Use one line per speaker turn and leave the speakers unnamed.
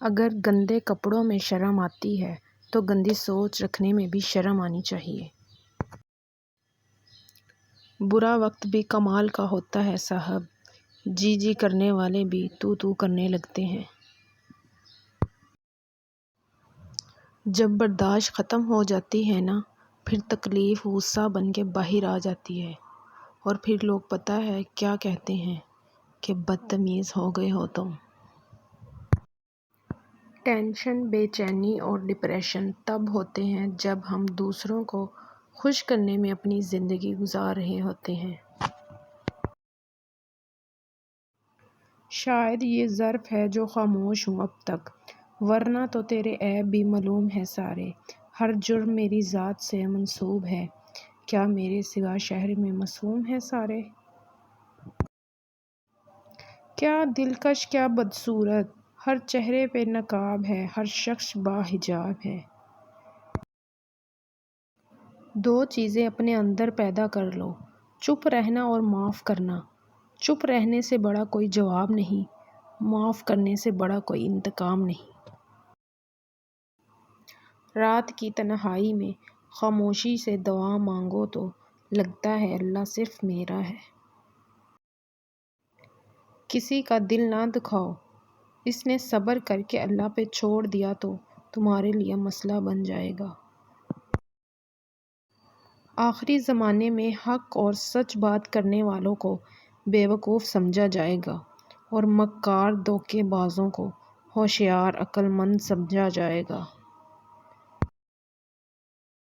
اگر گندے کپڑوں میں شرم آتی ہے تو گندی سوچ رکھنے میں بھی شرم آنی چاہیے۔ برا وقت بھی کمال کا ہوتا ہے صاحب، جی جی کرنے والے بھی تو تو کرنے لگتے ہیں۔ جب برداشت ختم ہو جاتی ہے نا، پھر تکلیف غصہ بن کے باہر آ جاتی ہے، اور پھر لوگ پتہ ہے کیا کہتے ہیں کہ بدتمیز ہو گئے ہو تم۔ ٹینشن، بے چینی اور ڈپریشن تب ہوتے ہیں جب ہم دوسروں کو خوش کرنے میں اپنی زندگی گزار رہے ہوتے ہیں۔ شاید یہ ظرف ہے جو خاموش ہوں اب تک، ورنہ تو تیرے عیب بھی معلوم ہے سارے۔ ہر جرم میری ذات سے منسوب ہے، کیا میرے سوا شہر میں معصوم ہیں سارے؟ کیا دلکش کیا بدصورت، ہر چہرے پہ نقاب ہے، ہر شخص باحجاب ہے۔ دو چیزیں اپنے اندر پیدا کر لو، چپ رہنا اور معاف کرنا۔ چپ رہنے سے بڑا کوئی جواب نہیں، معاف کرنے سے بڑا کوئی انتقام نہیں۔ رات کی تنہائی میں خاموشی سے دعا مانگو تو لگتا ہے اللہ صرف میرا ہے۔ کسی کا دل نہ دکھاؤ، اس نے صبر کر کے اللہ پہ چھوڑ دیا تو تمہارے لیے مسئلہ بن جائے گا۔ آخری زمانے میں حق اور سچ بات کرنے والوں کو بیوقوف سمجھا جائے گا، اور مکار دھوکے بازوں کو ہوشیار عقل مند سمجھا جائے گا۔